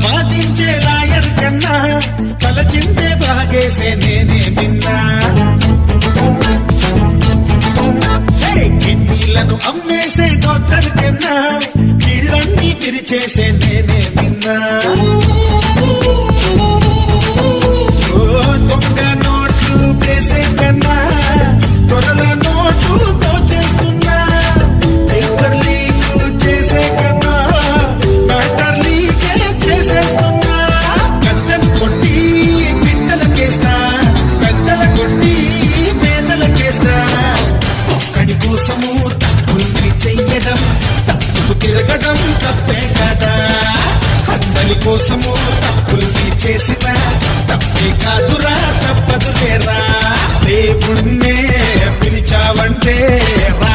వాదించే lawyer కన్నా తలచిందే బాగేసే నేనే విన్నా. కిడ్నీలను అమ్మేసే డాక్టర్ కన్నా కీళ్ళన్నీ విరిచేసే నేనే విన్నా. దొంగ నోట్లు వేసే కన్నా దొరల నోటు దోచేస్తున్నా. పేపర్ లీక్ చేసే కన్నా మ్యాటర్ లీకే చేసేస్తున్నా. కత్తెను కొట్టి పిట్టలకేస్తా, పెద్దల కొట్టి పేదలకేస్తా. ఒక్కడి కోసము తప్పుల్ని చెయ్యడం, తప్పుకు తిరగడం తప్పే కదా. అందరి కోసము తప్పుల్ని చేసిన తప్పే కాదురా, తప్పదు లేరా. దేవుణ్ణే పిలిచావంటే రా